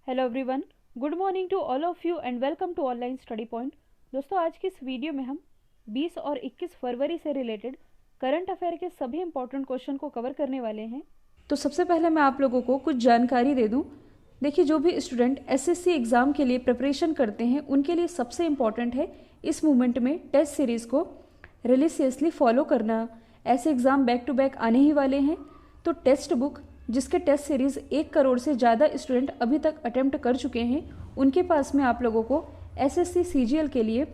Hello everyone, good morning to all of you and welcome to online study point. दोस्तों, आज की इस video में हम 20 और 21 फरवरी से रिलेटेड करंट अफेयर के सभी इंपॉर्टेंट क्वेश्चन को कवर करने वाले हैं। तो सबसे पहले मैं आप लोगों को कुछ जानकारी दे दूं। देखिए, जो भी स्टूडेंट एसएससी एग्ज़ाम के लिए प्रिपरेशन करते हैं उनके लिए सबसे इम्पॉर्टेंट है इस मूवमेंट में टेस्ट सीरीज़ को रिलीजियसली फॉलो करना। ऐसे एग्ज़ाम बैक टू बैक आने ही वाले हैं, तो टेक्स्ट बुक जिसके टेस्ट सीरीज़ 1 करोड़ से ज़्यादा स्टूडेंट अभी तक अटेम्प्ट कर चुके हैं उनके पास में आप लोगों को एसएससी सीजीएल के लिए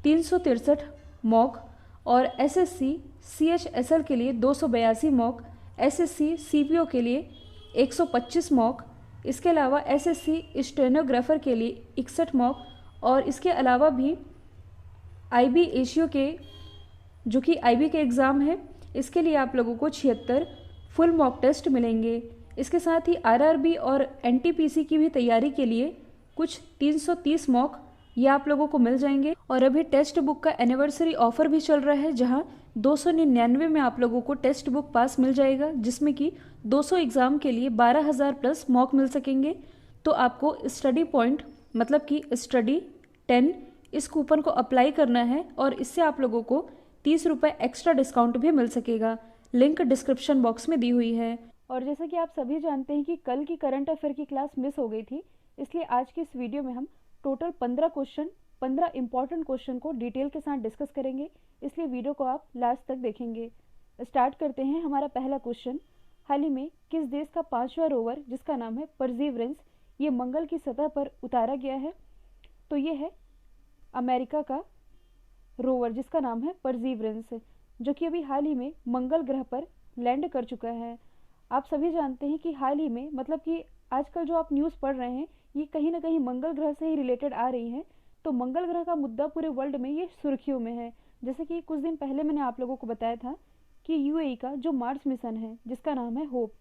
363 मॉक और एसएससी सीएचएसएल के लिए 282 मॉक, एसएससी सीपीओ के लिए 125 मॉक, इसके अलावा एसएससी स्टेनोग्राफर के लिए 61 मॉक और इसके अलावा भी आईबी एशियो के जो कि आईबी के एग्ज़ाम है इसके लिए आप लोगों को 76 फुल मॉक टेस्ट मिलेंगे। इसके साथ ही आरआरबी और एनटीपीसी की भी तैयारी के लिए कुछ 330 मॉक ये आप लोगों को मिल जाएंगे। और अभी टेक्स्ट बुक का एनिवर्सरी ऑफर भी चल रहा है जहां 299 में आप लोगों को टेक्स्ट बुक पास मिल जाएगा, जिसमें कि 200 एग्ज़ाम के लिए 12,000 प्लस मॉक मिल सकेंगे। तो आपको स्टडी पॉइंट मतलब कि स्टडी 10 इस कूपन को अप्लाई करना है और इससे आप लोगों को 30 रुपये एक्स्ट्रा डिस्काउंट भी मिल सकेगा। लिंक डिस्क्रिप्शन बॉक्स में दी हुई है। और जैसा कि आप सभी जानते हैं कि कल की करंट अफेयर की क्लास मिस हो गई थी, इसलिए आज की इस वीडियो में हम टोटल 15 इंपॉर्टेंट क्वेश्चन को डिटेल के साथ डिस्कस करेंगे, इसलिए वीडियो को आप लास्ट तक देखेंगे। स्टार्ट करते हैं। हमारा पहला क्वेश्चन, हाल ही में किस देश का 5वां रोवर जिसका नाम है परसीवरेंस ये मंगल की सतह पर उतारा गया है? तो ये है अमेरिका का रोवर जिसका नाम है परसीवरेंस, जो कि अभी हाल ही में मंगल ग्रह पर लैंड कर चुका है। आप सभी जानते हैं कि हाल ही में मतलब कि आजकल जो आप न्यूज़ पढ़ रहे हैं ये कहीं ना कहीं मंगल ग्रह से ही रिलेटेड आ रही हैं। तो मंगल ग्रह का मुद्दा पूरे वर्ल्ड में ये सुर्खियों में है। जैसे कि कुछ दिन पहले मैंने आप लोगों को बताया था कि यूएई का जो मार्स मिशन है जिसका नाम है होप,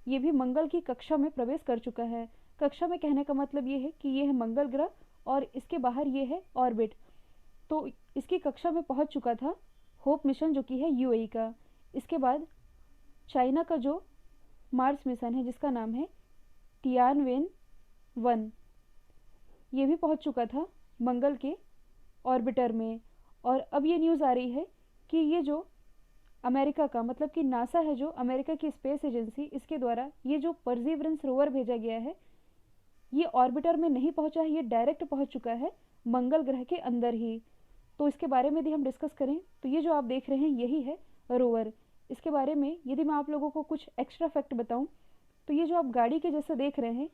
ये भी मंगल की कक्षा में प्रवेश कर चुका है। कक्षा में कहने का मतलब ये है कि ये है मंगल ग्रह और इसके बाहर ये है ऑर्बिट। तो इसकी कक्षा में पहुंच चुका था होप मिशन जो कि है यूएई का। इसके बाद चाइना का जो मार्स मिशन है जिसका नाम है तियानवेन-1, ये भी पहुंच चुका था मंगल के ऑर्बिटर में। और अब ये न्यूज़ आ रही है कि ये जो अमेरिका का मतलब कि नासा है, जो अमेरिका की स्पेस एजेंसी, इसके द्वारा ये जो परसीवरेंस रोवर भेजा गया है ये ऑर्बिटर में नहीं पहुंचा है, ये डायरेक्ट पहुंच चुका है मंगल ग्रह के अंदर ही। तो इसके बारे में यदि हम डिस्कस करें तो ये जो आप देख रहे हैं यही है रोवर। इसके बारे में यदि मैं आप लोगों को कुछ एक्स्ट्रा फैक्ट बताऊं तो ये जो आप गाड़ी के जैसे देख रहे हैं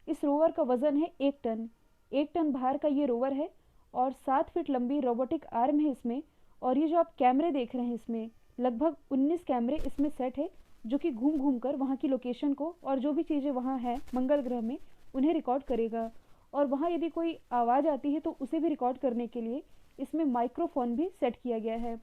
इस रोवर का वजन है 1 टन। 1 टन भार का ये रोवर है और 7 फीट लंबी रोबोटिक आर्म है इसमें। और ये जो आप कैमरे देख रहे हैं इसमें लगभग 19 कैमरे इसमें सेट है जो कि घूम घूम कर वहाँ की लोकेशन को और जो भी चीज़ें वहाँ है मंगल ग्रह में उन्हें रिकॉर्ड करेगा। और वहाँ यदि कोई आवाज़ आती है तो उसे भी रिकॉर्ड करने के लिए इसमें माइक्रोफोन भी सेट किया गया है।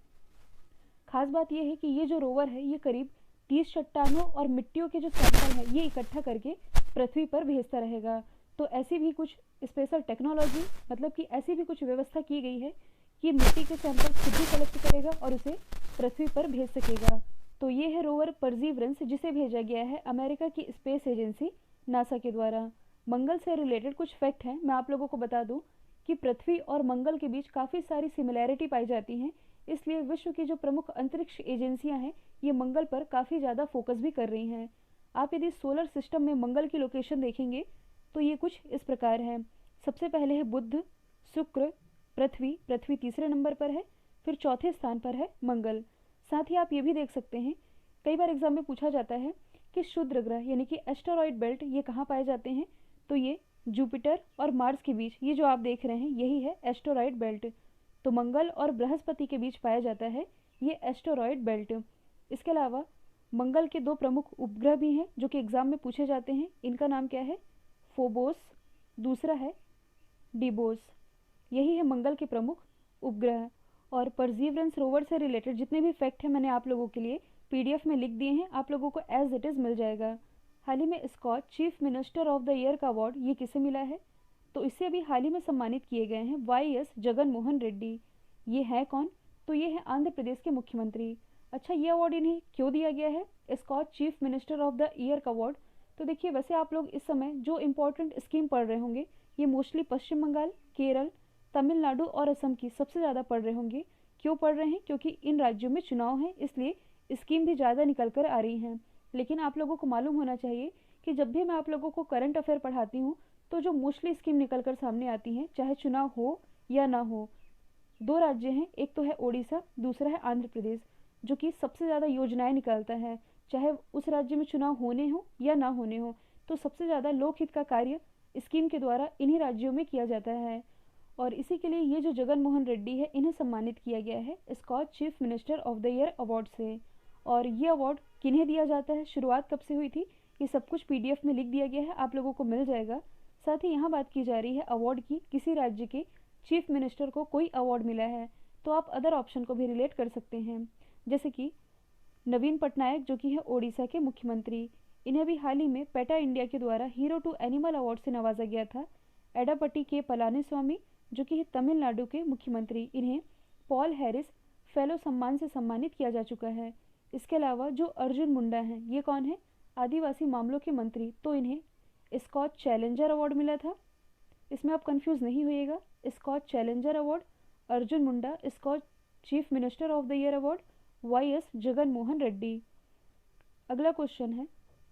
खास बात यह है कि ये जो रोवर है ये करीब 30 चट्टानों और मिट्टियों के जो सैंपल है ये इकट्ठा करके पृथ्वी पर भेजता रहेगा। तो ऐसी भी कुछ स्पेशल टेक्नोलॉजी मतलब कि ऐसी भी कुछ व्यवस्था की गई है कि मिट्टी के सैंपल खुद ही कलेक्ट करेगा और उसे पृथ्वी पर भेज सकेगा। तो ये है रोवर परसीवरेंस जिसे भेजा गया है अमेरिका की स्पेस एजेंसी नासा के द्वारा। मंगल से रिलेटेड कुछ फैक्ट हैं, मैं आप लोगों को बता दूं कि पृथ्वी और मंगल के बीच काफ़ी सारी सिमिलैरिटी पाई जाती हैं, इसलिए विश्व की जो प्रमुख अंतरिक्ष एजेंसियां हैं ये मंगल पर काफ़ी ज़्यादा फोकस भी कर रही हैं। आप यदि सोलर सिस्टम में मंगल की लोकेशन देखेंगे तो ये कुछ इस प्रकार है। सबसे पहले है बुध, शुक्र, पृथ्वी। पृथ्वी तीसरे नंबर पर है, फिर चौथे स्थान पर है मंगल। साथ ही आप ये भी देख सकते हैं, कई बार एग्जाम में पूछा जाता है कि क्षुद्र ग्रह यानी कि एस्टेरॉयड बेल्ट ये कहाँ पाए जाते हैं? तो ये जुपिटर और मार्स के बीच ये जो आप देख रहे हैं यही है एस्टेरॉयड बेल्ट। तो मंगल और बृहस्पति के बीच पाया जाता है ये एस्टेरॉयड बेल्ट। इसके अलावा मंगल के 2 प्रमुख उपग्रह भी हैं जो कि एग्जाम में पूछे जाते हैं। इनका नाम क्या है? फोबोस, दूसरा है डिबोस। यही है मंगल के प्रमुख उपग्रह। और परसीवरेंस रोवर से रिलेटेड जितने भी फैक्ट हैं मैंने आप लोगों के लिए पीडीएफ में लिख दिए हैं, आप लोगों को एज इट इज़ मिल जाएगा। हाल ही में Skoch chief minister of the year का अवार्ड ये किसे मिला है? तो इससे अभी हाल ही में सम्मानित किए गए हैं वाई एस जगन मोहन रेड्डी। ये है कौन? तो ये है आंध्र प्रदेश के मुख्यमंत्री। अच्छा, ये अवार्ड इन्हें क्यों दिया गया है, Skoch chief minister of the year का अवार्ड? तो देखिए वैसे आप लोग इस समय जो इम्पोर्टेंट स्कीम पढ़ रहे होंगे ये मोस्टली पश्चिम बंगाल, केरल, तमिलनाडु और असम की सबसे ज़्यादा पढ़ रहे होंगे। क्यों पढ़ रहे हैं? क्योंकि इन राज्यों में चुनाव हैं, इसलिए स्कीम भी ज़्यादा निकल कर आ रही हैं। लेकिन आप लोगों को मालूम होना चाहिए कि जब भी मैं आप लोगों को करंट अफेयर पढ़ाती हूँ तो जो मोस्टली स्कीम निकल कर सामने आती हैं, चाहे चुनाव हो या ना हो, दो राज्य हैं, एक तो है ओडिशा, दूसरा है आंध्र प्रदेश, जो कि सबसे ज़्यादा योजनाएं निकालता है, चाहे उस राज्य में चुनाव होने हो या ना होने हो। तो सबसे ज़्यादा लोकहित का कार्य स्कीम के द्वारा इन्हीं राज्यों में किया जाता है। और इसी के लिए ये जो जगन मोहन रेड्डी है इन्हें सम्मानित किया गया है Skoch chief minister of the year award से। और ये अवार्ड किन्हें दिया जाता है, शुरुआत कब से हुई थी, ये सब कुछ पीडीएफ में लिख दिया गया है, आप लोगों को मिल जाएगा। साथ ही यहाँ बात की जा रही है अवार्ड की, किसी राज्य के चीफ मिनिस्टर को कोई अवार्ड मिला है तो आप अदर ऑप्शन को भी रिलेट कर सकते हैं, जैसे कि नवीन पटनायक जो कि है ओडिशा के मुख्यमंत्री, इन्हें भी हाल ही में पेटा इंडिया के द्वारा हीरो टू एनिमल अवार्ड से नवाजा गया था। एडापट्टी के पलानीस्वामी जो कि है तमिलनाडु के मुख्यमंत्री, इन्हें पॉल हैरिस फेलो सम्मान से सम्मानित किया जा चुका है। इसके अलावा जो अर्जुन मुंडा हैं, ये कौन है? आदिवासी मामलों के मंत्री, तो इन्हें स्कॉच चैलेंजर अवार्ड मिला था। इसमें आप कंफ्यूज नहीं होइएगा, Skoch challenger award, Arjun Munda Skoch chief minister of the year award, Y S. Jagan Mohan Reddy. अगला क्वेश्चन है,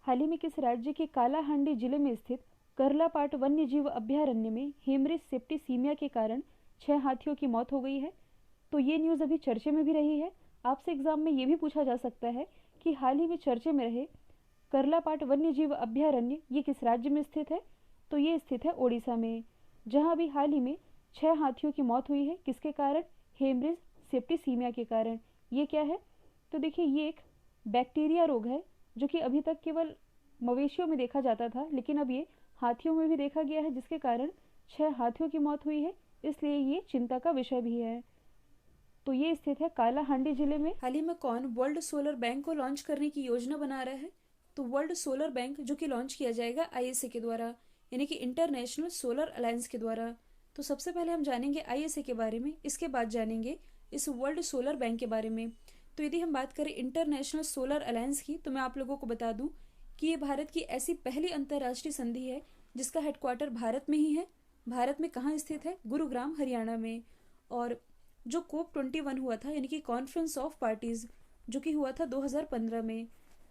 हाल ही में किस राज्य के कालाहांडी जिले में स्थित करलापाट वन्य जीव अभ्यारण्य में हेमरेज सेप्टिसीमिया के कारण 6 हाथियों की मौत हो गई है? तो ये न्यूज़ अभी चर्चे में भी रही है। आपसे एग्जाम में ये भी पूछा जा सकता है कि हाल ही में चर्चे में रहे करलापाट वन्य जीव अभ्यारण्य ये किस राज्य में स्थित है? तो ये स्थित है ओडिशा में, जहाँ अभी हाल ही में 6 हाथियों की मौत हुई है। किसके कारण? हेमरेज सेप्टिसीमिया के कारण। ये क्या है? तो देखिए ये एक बैक्टीरिया रोग है जो कि अभी तक केवल मवेशियों में देखा जाता था, लेकिन अब ये हाथियों में भी देखा गया है, जिसके कारण 6 हाथियों की मौत हुई है, इसलिए ये चिंता का विषय भी है। तो ये स्थित है कालाहांडी जिले में। हाल ही में कौन वर्ल्ड सोलर बैंक को लॉन्च करने की योजना बना रहा है? तो वर्ल्ड सोलर बैंक जो कि लॉन्च किया जाएगा आईएसए के द्वारा, यानी कि इंटरनेशनल सोलर अलायंस के द्वारा। तो सबसे पहले हम जानेंगे आईएसए के बारे में, इसके बाद जानेंगे इस वर्ल्ड सोलर बैंक के बारे में। तो यदि हम बात करें इंटरनेशनल सोलर अलायंस की, तो मैं आप लोगों को बता दूं कि ये भारत की ऐसी पहली अंतर्राष्ट्रीय संधि है जिसका हेडक्वार्टर भारत में ही है। भारत में कहाँ स्थित है? गुरुग्राम, हरियाणा में। और जो COP21 हुआ था, यानी कि कॉन्फ्रेंस ऑफ पार्टीज, जो कि हुआ था 2015 में,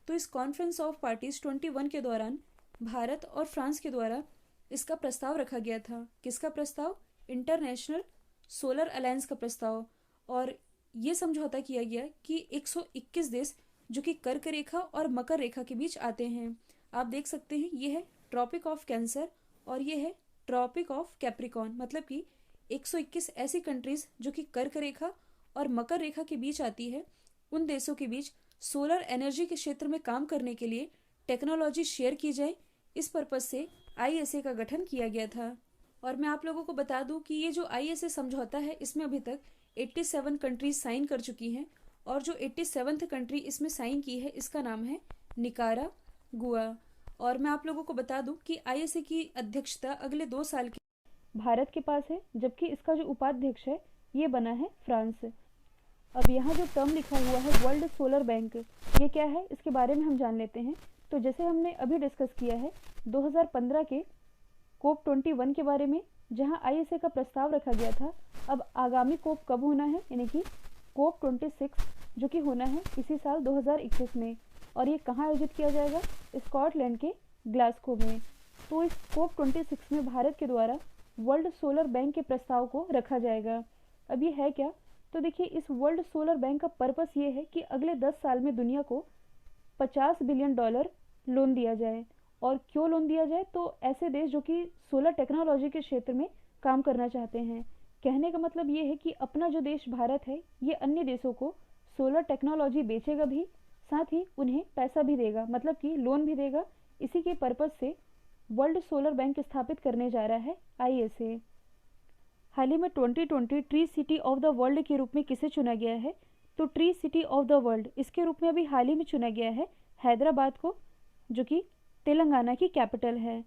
तो इस कॉन्फ्रेंस ऑफ पार्टीज 21 के दौरान भारत और फ्रांस के द्वारा इसका प्रस्ताव रखा गया था। किसका प्रस्ताव? इंटरनेशनल सोलर अलायंस का प्रस्ताव। और ये समझौता किया गया कि 121 देश जो कि कर्क रेखा और मकर रेखा के बीच आते हैं। आप देख सकते हैं ये है ट्रॉपिक ऑफ कैंसर और ये है ट्रॉपिक ऑफ कैप्रिकॉन, मतलब कि 121 ऐसी कंट्रीज जो कि कर्क रेखा और मकर रेखा के बीच आती है, उन देशों के बीच सोलर एनर्जी के क्षेत्र में काम करने के लिए टेक्नोलॉजी शेयर की जाए, इस पर्पज से आईएसए का गठन किया गया था। और मैं आप लोगों को बता दूं कि ये जो आईएसए समझौता है इसमें अभी तक 87 कंट्रीज साइन कर चुकी हैं, और जो 87th कंट्री इसमें साइन की है इसका नाम है निकारागुआ। और मैं आप लोगों को बता दूं कि आईएसए की अध्यक्षता अगले 2 साल के भारत के पास है, जबकि इसका जो उपाध्यक्ष है ये बना है फ्रांस। अब यहाँ जो टर्म लिखा हुआ है वर्ल्ड सोलर बैंक, ये क्या है इसके बारे में हम जान लेते हैं। तो जैसे हमने अभी डिस्कस किया है 2015 के COP21 के बारे में, जहाँ आईएसए का प्रस्ताव रखा गया था। अब आगामी कोप कब होना है, यानी कि COP26 जो कि होना है इसी साल 2021 में, और ये कहाँ आयोजित किया जाएगा? स्कॉटलैंड के ग्लासगो में। तो इस COP26 में भारत के द्वारा वर्ल्ड सोलर बैंक के प्रस्ताव को रखा जाएगा। अब ये है क्या? तो देखिए इस वर्ल्ड सोलर बैंक का पर्पस ये है कि अगले 10 साल में दुनिया को $50 बिलियन लोन दिया जाए। और क्यों लोन दिया जाए? तो ऐसे देश जो कि सोलर टेक्नोलॉजी के क्षेत्र में काम करना चाहते हैं। कहने का मतलब ये है कि अपना जो देश भारत है ये अन्य देशों को सोलर टेक्नोलॉजी बेचेगा भी, साथ ही उन्हें पैसा भी देगा, मतलब कि लोन भी देगा। इसी के पर्पस से वर्ल्ड सोलर बैंक स्थापित करने जा रहा है आईएसए। हाल ही में 2020 tree city of the world के रूप में किसे चुना गया है? तो tree city of the world इसके रूप में अभी हाल ही में चुना गया है हैदराबाद को, जो कि तेलंगाना की कैपिटल है।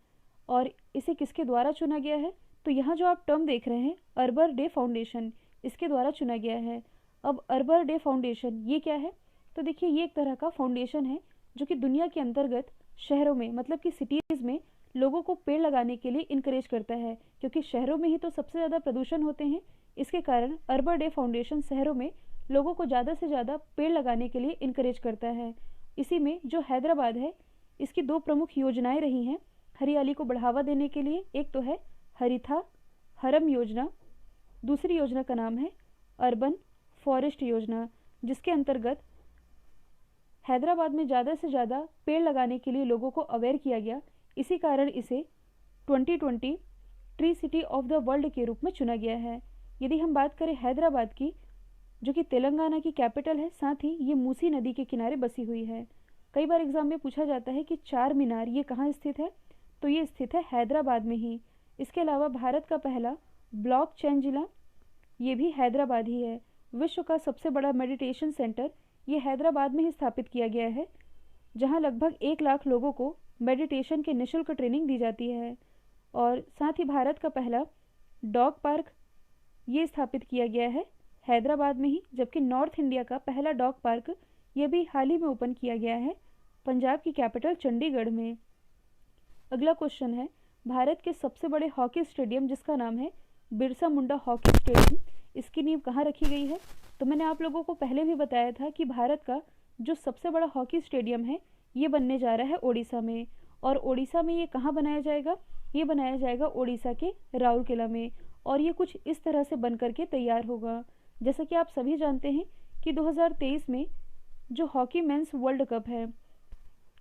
और इसे किसके द्वारा चुना गया है? तो यहाँ जो आप टर्म देख रहे हैं अर्बर डे फाउंडेशन, इसके द्वारा चुना गया है। अब अर्बर डे फाउंडेशन ये क्या है? तो देखिए ये एक तरह का फाउंडेशन है जो कि दुनिया के अंतर्गत शहरों में मतलब कि सिटीज़ में लोगों को पेड़ लगाने के लिए इनकरेज करता है, क्योंकि शहरों में ही तो सबसे ज़्यादा प्रदूषण होते हैं। इसके कारण अर्बन डे फाउंडेशन शहरों में लोगों को ज़्यादा से ज़्यादा पेड़ लगाने के लिए इनकरेज करता है। इसी में जो हैदराबाद है, इसकी दो प्रमुख योजनाएं रही हैं हरियाली को बढ़ावा देने के लिए। एक तो है हरिथा हरम योजना, दूसरी योजना का नाम है अर्बन फॉरेस्ट योजना, जिसके अंतर्गत हैदराबाद में ज़्यादा से ज़्यादा पेड़ लगाने के लिए लोगों को अवेयर किया गया। इसी कारण इसे 2020 tree city of the world के रूप में चुना गया है। यदि हम बात करें हैदराबाद की, जो कि तेलंगाना की कैपिटल है, साथ ही ये मूसी नदी के किनारे बसी हुई है। कई बार एग्जाम में पूछा जाता है कि चार मीनार ये कहाँ स्थित है, तो ये स्थित है हैदराबाद में ही। इसके अलावा भारत का पहला ब्लॉक चेन जिला ये भी हैदराबाद ही है। विश्व का सबसे बड़ा मेडिटेशन सेंटर ये हैदराबाद में ही स्थापित किया गया है, जहां लगभग 1 लाख लोगों को मेडिटेशन के निःशुल्क ट्रेनिंग दी जाती है। और साथ ही भारत का पहला डॉग पार्क ये स्थापित किया गया है हैदराबाद में ही, जबकि नॉर्थ इंडिया का पहला डॉग पार्क ये भी हाल ही में ओपन किया गया है पंजाब की कैपिटल चंडीगढ़ में। अगला क्वेश्चन है, भारत के सबसे बड़े हॉकी स्टेडियम जिसका नाम है बिरसा मुंडा हॉकी स्टेडियम, इसकी नींव कहाँ रखी गई है? तो मैंने आप लोगों को पहले भी बताया था कि भारत का जो सबसे बड़ा हॉकी स्टेडियम है ये बनने जा रहा है ओडिशा में। और ओडिशा में ये कहाँ बनाया जाएगा? ये बनाया जाएगा ओडिशा के राउरकेला में। और ये कुछ इस तरह से बन करके तैयार होगा। जैसा कि आप सभी जानते हैं कि 2023 में जो हॉकी मेंस वर्ल्ड कप है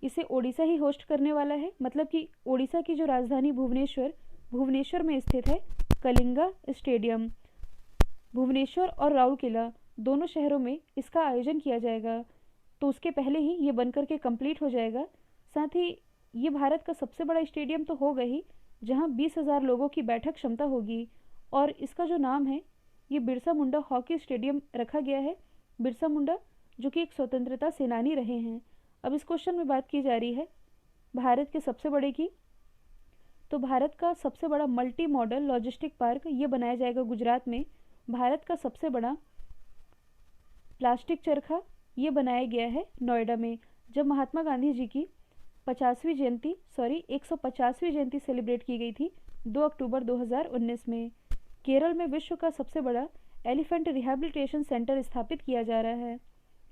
इसे ओडिशा ही होस्ट करने वाला है। मतलब कि ओडिशा की जो राजधानी भुवनेश्वर में स्थित है कलिंगा स्टेडियम। भुवनेश्वर और राउरकेला दोनों शहरों में इसका आयोजन किया जाएगा, तो उसके पहले ही ये बनकर के कंप्लीट हो जाएगा। साथ ही ये भारत का सबसे बड़ा स्टेडियम तो होगा ही, जहां 20,000 लोगों की बैठक क्षमता होगी। और इसका जो नाम है ये बिरसा मुंडा हॉकी स्टेडियम रखा गया है। बिरसा मुंडा जो कि एक स्वतंत्रता सेनानी रहे हैं। अब इस क्वेश्चन में बात की जा रही है भारत के सबसे बड़े की, तो भारत का सबसे बड़ा मल्टी मॉडल लॉजिस्टिक पार्क ये बनाया जाएगा गुजरात में। भारत का सबसे बड़ा प्लास्टिक चरखा ये बनाया गया है नोएडा में। जब महात्मा गांधी जी की 150वीं जयंती सेलिब्रेट की गई थी 2 अक्टूबर 2019 में। केरल में विश्व का सबसे बड़ा एलिफेंट रिहैबिलिटेशन सेंटर स्थापित किया जा रहा है।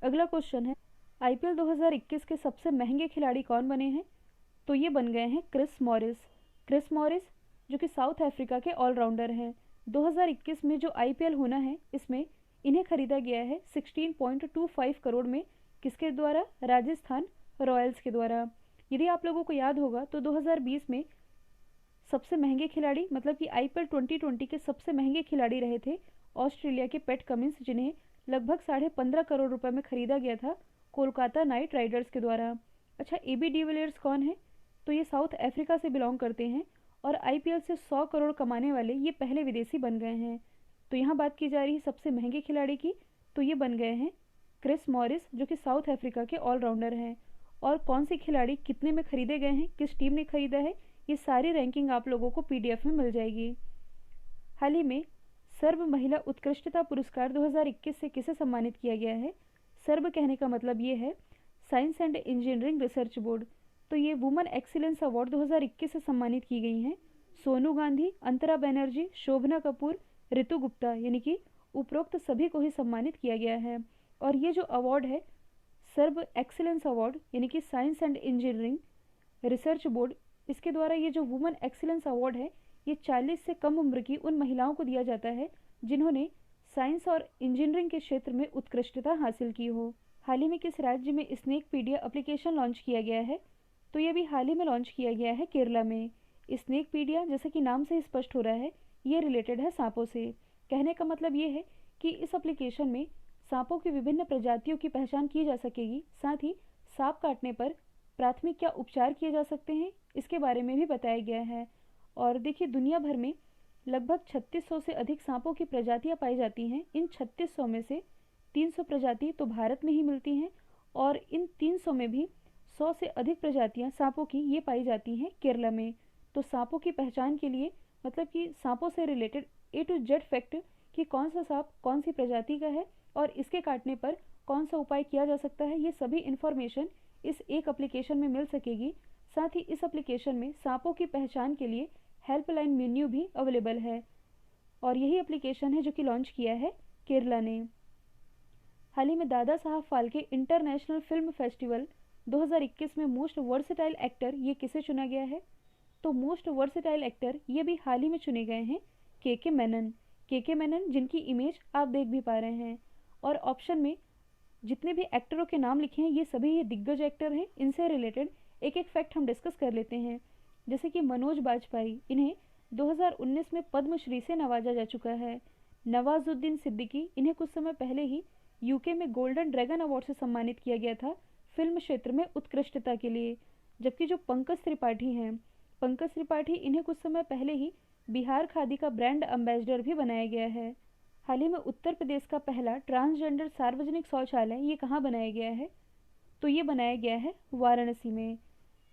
अगला क्वेश्चन है, आईपीएल 2021 के सबसे महंगे खिलाड़ी कौन बने हैं? तो ये बन गए हैं क्रिस मॉरिस जो कि साउथ अफ्रीका के ऑलराउंडर हैं। 2021 में जो आईपीएल होना है इसमें इन्हें खरीदा गया है 16.25 करोड़ में। किसके द्वारा? राजस्थान रॉयल्स के द्वारा। यदि आप लोगों को याद होगा तो 2020 में सबसे महंगे खिलाड़ी मतलब कि आईपीएल 2020 के सबसे महंगे खिलाड़ी रहे थे ऑस्ट्रेलिया के पैट कमिंस, जिन्हें लगभग 15.5 करोड़ रुपए में खरीदा गया था कोलकाता नाइट राइडर्स के द्वारा। अच्छा, एबी डिविलियर्स कौन है? तो ये साउथ अफ्रीका से बिलोंग करते हैं और आईपीएल से 100 करोड़ कमाने वाले ये पहले विदेशी बन गए हैं। तो यहाँ बात की जा रही है सबसे महंगे खिलाड़ी की, तो ये बन गए हैं क्रिस मॉरिस जो कि साउथ अफ्रीका के ऑलराउंडर हैं। और कौन से खिलाड़ी कितने में खरीदे गए हैं, किस टीम ने खरीदा है, ये सारी रैंकिंग आप लोगों को पीडीएफ में मिल जाएगी। हाल ही में सर्व महिला उत्कृष्टता पुरस्कार 2021 से किसे सम्मानित किया गया है? सर्व कहने का मतलब ये है science and engineering research board. तो ये वुमेन एक्सीलेंस अवार्ड 2021 से सम्मानित की गई हैं सोनू गांधी, अंतरा बनर्जी, शोभना कपूर, ऋतु गुप्ता, यानी कि उपरोक्त सभी को ही सम्मानित किया गया है। और ये जो अवार्ड है सर्व एक्सीलेंस अवार्ड यानी कि science and engineering research board, इसके द्वारा ये जो वुमेन एक्सीलेंस अवार्ड है ये 40 से कम उम्र की उन महिलाओं को दिया जाता है जिन्होंने साइंस और इंजीनियरिंग के क्षेत्र में उत्कृष्टता हासिल की हो। हाल ही में किस राज्य में स्नेकपीडिया एप्लीकेशन लॉन्च किया गया है? तो ये भी हाल ही में लॉन्च किया गया है केरला में। स्नेकपीडिया जैसे कि नाम से ही स्पष्ट हो रहा है ये रिलेटेड है सांपों से। कहने का मतलब ये है कि इस एप्लीकेशन में सांपों की विभिन्न प्रजातियों की पहचान की जा सकेगी, साथ ही सांप काटने पर प्राथमिक क्या उपचार किए जा सकते हैं इसके बारे में भी बताया गया है। और देखिए, दुनिया भर में लगभग 3600 से अधिक सांपों की प्रजातियां पाई जाती हैं। इन 3600 में से 300 प्रजाति तो भारत में ही मिलती हैं और इन 300 में भी 100 से अधिक प्रजातियां सांपों की ये पाई जाती हैं केरला में। तो सांपों की पहचान के लिए मतलब कि सांपों से related A to Z fact कि कौन सा सांप कौन सी प्रजाति का है और इसके काटने पर कौन सा उपाय किया जा सकता है, ये सभी इन्फॉर्मेशन इस एक एप्लीकेशन में मिल सकेगी साथ ही इस एप्लीकेशन में सांपों की पहचान के लिए हेल्पलाइन मेन्यू भी अवेलेबल है और यही एप्लीकेशन है जो कि लॉन्च किया है केरला ने। हाल ही में Dada Saheb Phalke international film festival 2021 में मोस्ट वर्सेटाइल एक्टर ये किसे चुना गया है? तो मोस्ट वर्सेटाइल एक्टर ये भी हाल ही में चुने गए हैं के मेनन। के मेनन जिनकी इमेज आप देख भी पा रहे हैं और ऑप्शन में जितने भी एक्टरों के नाम लिखे हैं ये सभी ये दिग्गज एक्टर हैं। इनसे रिलेटेड एक एक फैक्ट हम डिस्कस कर लेते हैं। जैसे कि मनोज बाजपेयी, इन्हें 2019 में पद्मश्री से नवाजा जा चुका है। नवाजुद्दीन सिद्दीकी, इन्हें कुछ समय पहले ही यूके में गोल्डन ड्रैगन अवार्ड से सम्मानित किया गया था फिल्म क्षेत्र में उत्कृष्टता के लिए। जबकि जो पंकज त्रिपाठी हैं, पंकज त्रिपाठी इन्हें कुछ समय पहले ही बिहार खादी का ब्रांड एम्बेसडर भी बनाया गया है। हाल ही में उत्तर प्रदेश का पहला ट्रांसजेंडर सार्वजनिक शौचालय ये कहाँ बनाया गया है? तो ये बनाया गया है वाराणसी में।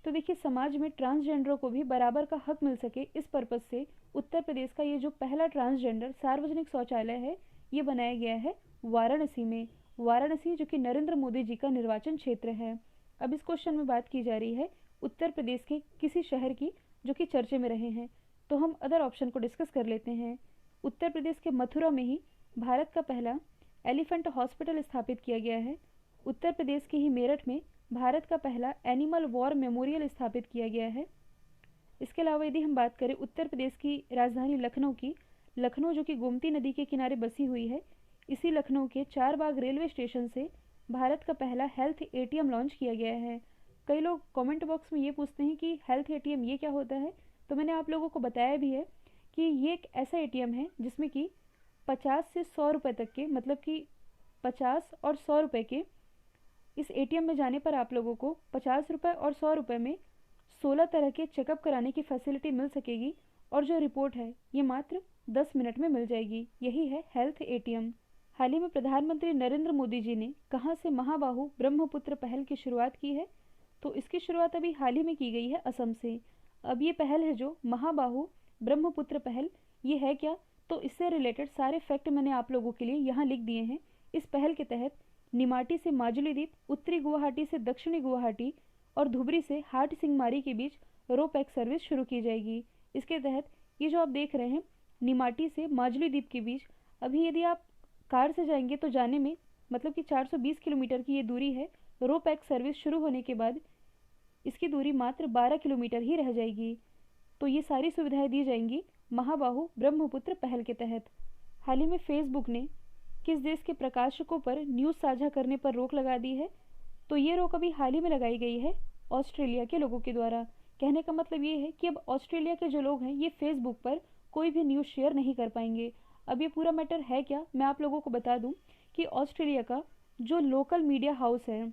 तो देखिए, समाज में ट्रांसजेंडरों को भी बराबर का हक मिल सके, इस पर्पज से उत्तर प्रदेश का ये जो पहला ट्रांसजेंडर सार्वजनिक शौचालय है ये बनाया गया है वाराणसी में। वाराणसी जो कि नरेंद्र मोदी जी का निर्वाचन क्षेत्र है। अब इस क्वेश्चन में बात की जा रही है उत्तर प्रदेश के किसी शहर की जो कि चर्चे में रहे हैं, तो हम अदर ऑप्शन को डिस्कस कर लेते हैं। उत्तर प्रदेश के मथुरा में ही भारत का पहला एलिफेंट हॉस्पिटल स्थापित किया गया है। उत्तर प्रदेश के ही मेरठ में भारत का पहला एनिमल वॉर मेमोरियल स्थापित किया गया है। इसके अलावा यदि हम बात करें उत्तर प्रदेश की राजधानी लखनऊ की, लखनऊ जो कि गोमती नदी के किनारे बसी हुई है, इसी लखनऊ के चारबाग रेलवे स्टेशन से भारत का पहला हेल्थ एटीएम लॉन्च किया गया है। कई लोग कमेंट बॉक्स में ये पूछते हैं कि हेल्थ एटीएम ये क्या होता है, तो मैंने आप लोगों को बताया भी है कि ये एक ऐसा एटीएम है जिसमें कि 50 से 100 रुपये तक के, मतलब कि 50 और 100 रुपये के इस एटीएम में जाने पर आप लोगों को 50 रुपये और 100 रुपये में 16 तरह के चेकअप कराने की फैसिलिटी मिल सकेगी और जो रिपोर्ट है ये मात्र 10 मिनट में मिल जाएगी। यही है हेल्थ एटीएम। हाल ही में प्रधानमंत्री नरेंद्र मोदी जी ने कहाँ से महाबाहु ब्रह्मपुत्र पहल की शुरुआत की है? तो इसकी शुरुआत अभी हाल ही में की गई है असम से। अब ये पहल है जो महाबाहु ब्रह्मपुत्र पहल, ये है क्या? तो इससे रिलेटेड सारे फैक्ट मैंने आप लोगों के लिए यहाँ लिख दिए हैं। इस पहल के तहत निमाटी से माजुली द्वीप, उत्तरी गुवाहाटी से दक्षिणी गुवाहाटी और धुबरी से हाट सिंगमारी के बीच रो पैक सर्विस शुरू की जाएगी। इसके तहत ये जो आप देख रहे हैं निमाटी से माजुली द्वीप के बीच, अभी यदि आप कार से जाएंगे तो जाने में मतलब कि 420 किलोमीटर की ये दूरी है। रो पैक सर्विस शुरू होने के बाद इसकी दूरी मात्र 12 किलोमीटर ही रह जाएगी। तो ये सारी सुविधाएं दी जाएंगी महाबाहु ब्रह्मपुत्र पहल के तहत। हाल ही में फेसबुक ने किस देश के प्रकाशकों पर न्यूज़ साझा करने पर रोक लगा दी है? तो ये रोक अभी हाल ही में लगाई गई है ऑस्ट्रेलिया के लोगों के द्वारा। कहने का मतलब ये है कि अब ऑस्ट्रेलिया के जो लोग हैं ये फेसबुक पर कोई भी न्यूज़ शेयर नहीं कर पाएंगे। अब ये पूरा मैटर है क्या, मैं आप लोगों को बता दूं कि ऑस्ट्रेलिया का जो लोकल मीडिया हाउस है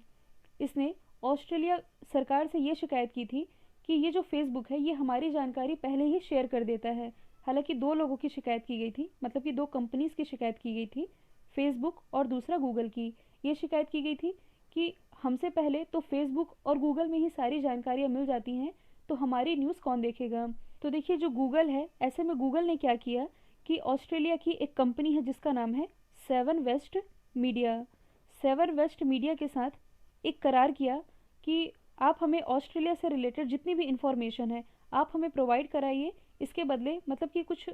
इसने ऑस्ट्रेलिया सरकार से ये शिकायत की थी कि ये जो फेसबुक है ये हमारी जानकारी पहले ही शेयर कर देता है। हालांकि दो लोगों की शिकायत की गई थी, मतलब कि दो कंपनीज की शिकायत की गई थी, फेसबुक और दूसरा गूगल की। ये शिकायत की गई थी कि हमसे पहले तो फेसबुक और गूगल में ही सारी जानकारियाँ मिल जाती हैं, तो हमारी न्यूज़ कौन देखेगा। तो देखिए जो गूगल है, ऐसे में गूगल ने क्या किया कि ऑस्ट्रेलिया की एक कंपनी है जिसका नाम है सेवन वेस्ट मीडिया के साथ एक करार किया कि आप हमें ऑस्ट्रेलिया से रिलेटेड जितनी भी इंफॉर्मेशन है आप हमें प्रोवाइड कराइए। इसके बदले मतलब कि कुछ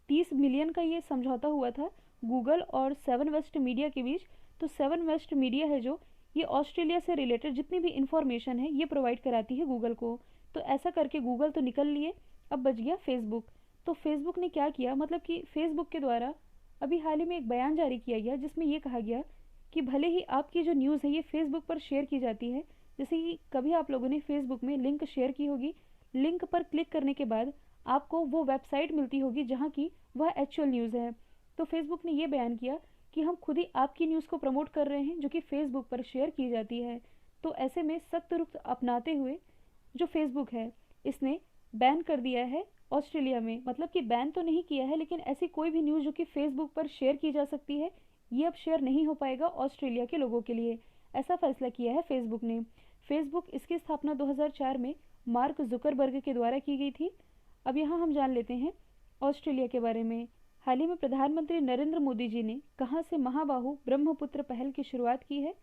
30 मिलियन का ये समझौता हुआ था गूगल और सेवन वेस्ट मीडिया के बीच। तो सेवन वेस्ट मीडिया है जो ये ऑस्ट्रेलिया से रिलेटेड जितनी भी इंफॉर्मेशन है ये प्रोवाइड कराती है गूगल को। तो ऐसा करके गूगल तो निकल लिए, अब बच गया फेसबुक। तो फेसबुक ने क्या किया, मतलब कि फेसबुक के द्वारा अभी हाल ही में एक बयान जारी किया गया जिसमें ये कहा गया कि भले ही आपकी जो न्यूज़ है ये फेसबुक पर शेयर की जाती है, जैसे कि कभी आप लोगों ने फेसबुक में लिंक शेयर की होगी, लिंक पर क्लिक करने के बाद आपको वो वेबसाइट मिलती होगी जहाँ की वह एक्चुअल न्यूज़ है। तो फेसबुक ने ये बयान किया कि हम खुद ही आपकी न्यूज़ को प्रमोट कर रहे हैं जो कि फेसबुक पर शेयर की जाती है। तो ऐसे में सख्त रुख अपनाते हुए जो फेसबुक है इसने बैन कर दिया है ऑस्ट्रेलिया में। मतलब कि बैन तो नहीं किया है, लेकिन ऐसी कोई भी न्यूज़ जो कि फेसबुक पर शेयर की जा सकती है ये अब शेयर नहीं हो पाएगा ऑस्ट्रेलिया के लोगों के लिए। ऐसा फैसला किया है फेसबुक ने। फेसबुक इसकी स्थापना 2004 में मार्क जुकरबर्ग के द्वारा की गई थी। अब यहाँ हम जान लेते हैं ऑस्ट्रेलिया के बारे में। हाल ही में प्रधानमंत्री नरेंद्र मोदी जी ने कहाँ से महाबाहु ब्रह्मपुत्र पहल की शुरुआत की है?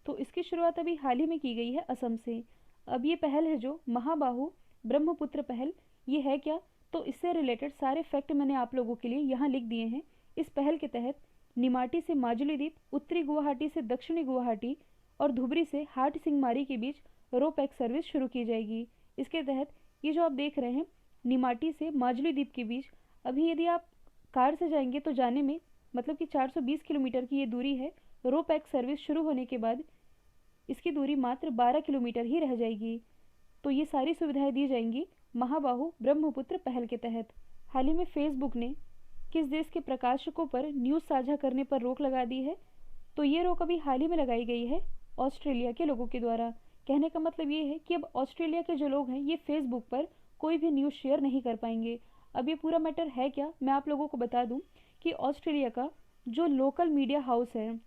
तो इसकी शुरुआत अभी हाल ही में की गई है असम से। अब ये पहल है जो महाबाहु ब्रह्मपुत्र पहल, ये है क्या? तो इससे रिलेटेड सारे फैक्ट मैंने आप लोगों के लिए यहाँ लिख दिए हैं। इस पहल के तहत निमाटी से माजुली द्वीप, उत्तरी गुवाहाटी से दक्षिणी गुवाहाटी और धुबरी से हाट सिंगमारी के बीच रो पैक सर्विस शुरू की जाएगी। इसके तहत ये जो आप देख रहे हैं निमाटी से माजुली द्वीप के बीच, अभी यदि आप कार से जाएंगे तो जाने में मतलब कि 420 किलोमीटर की ये दूरी है। रो पैक सर्विस शुरू होने के बाद इसकी दूरी मात्र 12 किलोमीटर ही रह जाएगी। तो ये सारी सुविधाएं दी जाएंगी महाबाहु ब्रह्मपुत्र पहल के तहत। हाल ही में फेसबुक ने किस देश के प्रकाशकों पर न्यूज़ साझा करने पर रोक लगा दी है? तो ये रोक अभी हाल ही में लगाई गई है ऑस्ट्रेलिया के लोगों के द्वारा। कहने का मतलब ये है कि अब ऑस्ट्रेलिया के जो लोग हैं ये फेसबुक पर कोई भी न्यूज़ शेयर नहीं कर पाएंगे। अब ये पूरा मैटर है क्या, मैं आप लोगों को बता दूं कि ऑस्ट्रेलिया का जो लोकल मीडिया हाउस है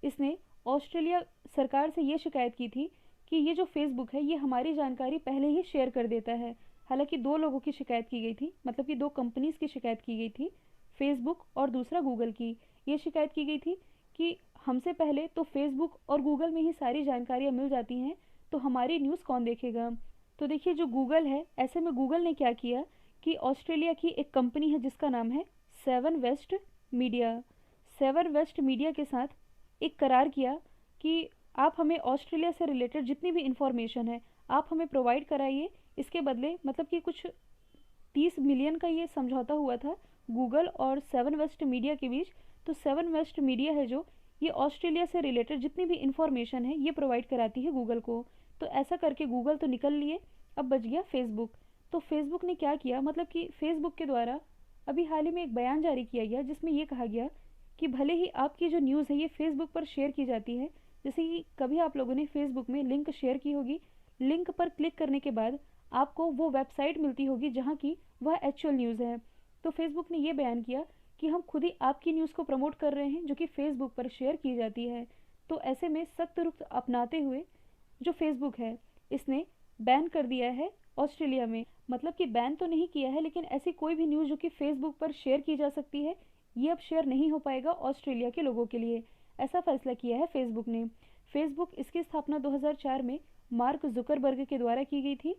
इसने ऑस्ट्रेलिया सरकार से ये शिकायत की थी कि ये जो फेसबुक है ये हमारी जानकारी पहले ही शेयर कर देता है। हालांकि दो लोगों की शिकायत की गई थी, मतलब कि दो कंपनीज की शिकायत की गई थी, फेसबुक और दूसरा गूगल की। ये शिकायत की गई थी कि हमसे पहले तो फेसबुक और गूगल में ही सारी जानकारियाँ मिल जाती हैं, तो हमारी न्यूज़ कौन देखेगा। तो देखिए जो गूगल है, ऐसे में गूगल ने क्या किया कि ऑस्ट्रेलिया की एक कंपनी है जिसका नाम है Seven West Media, Seven West Media के साथ एक करार किया कि आप हमें ऑस्ट्रेलिया से रिलेटेड जितनी भी इंफॉर्मेशन है आप हमें प्रोवाइड कराइए। इसके बदले मतलब कि कुछ 30 मिलियन का ये समझौता हुआ था गूगल और सेवन वेस्ट मीडिया के बीच। तो सेवन वेस्ट मीडिया है जो ये ऑस्ट्रेलिया से रिलेटेड जितनी भी इंफॉर्मेशन है ये प्रोवाइड कराती है गूगल को। तो ऐसा करके गूगल तो निकल लिए, अब बच गया फेसबुक। तो फेसबुक ने क्या किया, मतलब कि फेसबुक के द्वारा अभी हाल ही में एक बयान जारी किया गया जिसमें ये कहा गया कि भले ही आपकी जो न्यूज़ है ये फेसबुक पर शेयर की जाती है, जैसे कि कभी आप लोगों ने फेसबुक में लिंक शेयर की होगी, लिंक पर क्लिक करने के बाद आपको वो वेबसाइट मिलती होगी जहाँ की वह एक्चुअल न्यूज़ है। तो फेसबुक ने ये बयान किया कि हम खुद ही आपकी न्यूज़ को प्रमोट कर रहे हैं जो कि फेसबुक पर शेयर की जाती है। तो ऐसे में सख्त रुख अपनाते हुए जो फेसबुक है इसने बैन कर दिया है ऑस्ट्रेलिया में। मतलब कि बैन तो नहीं किया है, लेकिन ऐसी कोई भी न्यूज़ जो कि फेसबुक पर शेयर की जा सकती है ये अब शेयर नहीं हो पाएगा ऑस्ट्रेलिया के लोगों के लिए। ऐसा फैसला किया है फेसबुक ने। फेसबुक इसकी स्थापना 2004 में मार्क जुकरबर्ग के द्वारा की गई थी।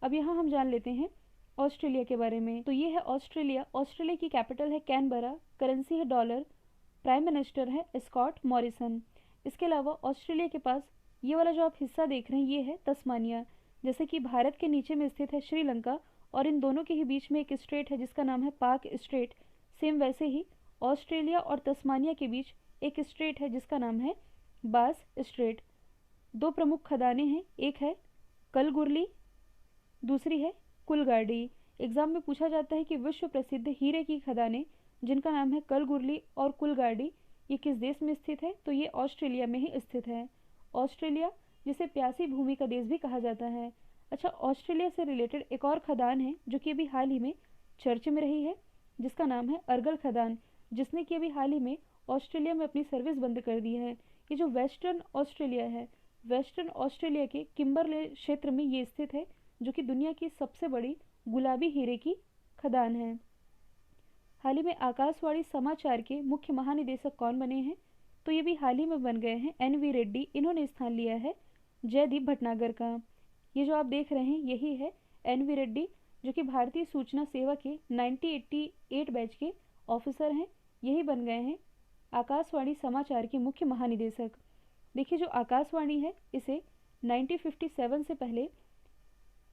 अब यहाँ हम जान लेते हैं ऑस्ट्रेलिया के बारे में। तो ये है ऑस्ट्रेलिया। ऑस्ट्रेलिया की कैपिटल है कैनबरा, करेंसी है डॉलर, प्राइम मिनिस्टर है स्कॉट मॉरिसन। इसके अलावा ऑस्ट्रेलिया के पास ये वाला जो आप हिस्सा देख रहे हैं ये है तस्मानिया। जैसे कि भारत के नीचे में स्थित है श्रीलंका और इन दोनों के ही बीच में एक स्ट्रेट है जिसका नाम है पाक स्ट्रेट, सेम वैसे ही ऑस्ट्रेलिया और तस्मानिया के बीच एक स्ट्रेट है जिसका नाम है बास स्ट्रेट। दो प्रमुख खदानें हैं, एक है कलगुरली, दूसरी है कुलगाड़ी। एग्जाम में पूछा जाता है कि विश्व प्रसिद्ध हीरे की खदानें जिनका नाम है कलगुरली और कुलगाड़ी ये किस देश में स्थित है? तो ये ऑस्ट्रेलिया में ही स्थित है। ऑस्ट्रेलिया जिसे प्यासी भूमि का देश भी कहा जाता है। अच्छा, ऑस्ट्रेलिया से रिलेटेड एक और खदान है जो कि अभी हाल ही में चर्चा में रही है जिसका नाम है अर्गल खदान, जिसने कि अभी हाल ही में ऑस्ट्रेलिया में अपनी सर्विस बंद कर दी है। ये जो वेस्टर्न ऑस्ट्रेलिया है, वेस्टर्न ऑस्ट्रेलिया के किम्बरले क्षेत्र में ये स्थित है जो कि दुनिया की सबसे बड़ी गुलाबी हीरे की खदान है। हाल ही में आकाशवाणी समाचार के मुख्य महानिदेशक कौन बने हैं? तो ये भी हाल ही में बन गए हैं एन वी रेड्डी। इन्होंने स्थान लिया है जयदीप भटनागर का। ये जो आप देख रहे हैं यही है एन वी रेड्डी जो कि भारतीय सूचना सेवा के 1988 बैच के ऑफिसर हैं। यही बन गए हैं आकाशवाणी समाचार के मुख्य महानिदेशक। देखिए जो आकाशवाणी है इसे 1957 से पहले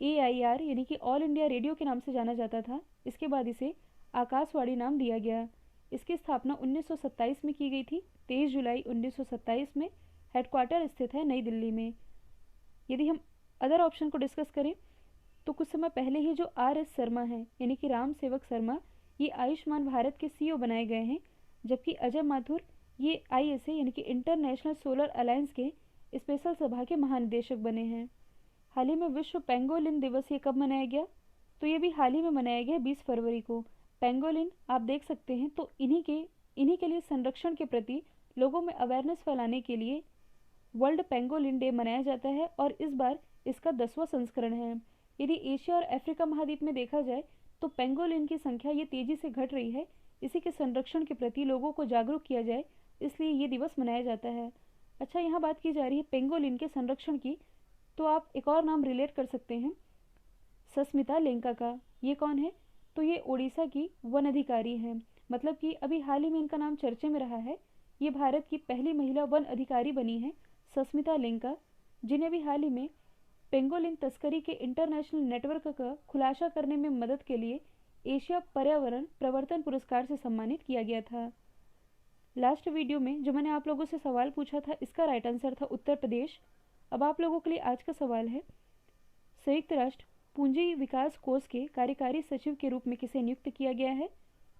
AIR यानी कि ऑल इंडिया रेडियो के नाम से जाना जाता था। इसके बाद इसे आकाशवाणी नाम दिया गया। इसकी स्थापना 1927 में की गई थी, 23 जुलाई 1927 में। हेडक्वार्टर स्थित है नई दिल्ली में। यदि हम अदर ऑप्शन को डिस्कस करें तो कुछ समय पहले ही जो RS शर्मा हैं यानी कि राम सेवक शर्मा ये आयुष्मान भारत के CEO बनाए गए हैं, जबकि अजय माथुर ये ISA यानी कि इंटरनेशनल सोलर अलायंस के स्पेशल सभा के महानिदेशक बने हैं। हाल ही में विश्व पेंगोलिन दिवस ये कब मनाया गया? तो ये भी हाल ही में मनाया गया 20 फरवरी को। पेंगोलिन आप देख सकते हैं, तो इन्हीं के लिए संरक्षण के प्रति लोगों में अवेयरनेस फैलाने के लिए वर्ल्ड पेंगोलिन डे मनाया जाता है और इस बार इसका 10वां संस्करण है। यदि एशिया और अफ्रीका महाद्वीप में देखा जाए तो पेंगोलिन की संख्या ये तेजी से घट रही है। इसी के संरक्षण के प्रति लोगों को जागरूक किया जाए इसलिए ये दिवस मनाया जाता है। अच्छा, यहाँ बात की जा रही है पेंगोलिन के संरक्षण की, तो आप एक और नाम रिलेट कर सकते हैं सस्मिता लेंका का। ये कौन है? तो ये उड़ीसा की वन अधिकारी हैं। मतलब कि अभी हाल ही में इनका नाम चर्चे में रहा है। ये भारत की पहली महिला वन अधिकारी बनी है, सस्मिता लेंका, जिन्हें अभी हाल ही में पेंगोलिन तस्करी के इंटरनेशनल नेटवर्क का खुलासा करने में मदद के लिए एशिया पर्यावरण प्रवर्तन पुरस्कार से सम्मानित किया गया था। लास्ट वीडियो में जो मैंने आप लोगों से सवाल पूछा था, इसका राइट आंसर था उत्तर प्रदेश। अब आप लोगों के लिए आज का सवाल है, संयुक्त राष्ट्र पूंजी विकास कोष के कार्यकारी सचिव के रूप में किसे नियुक्त किया गया है?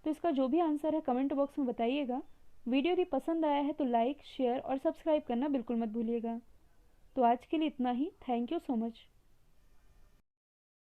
तो इसका जो भी आंसर है कमेंट बॉक्स में बताइएगा। वीडियो यदि पसंद आया है तो लाइक, शेयर और सब्सक्राइब करना बिल्कुल मत भूलिएगा। तो आज के लिए इतना ही। Thank you so much.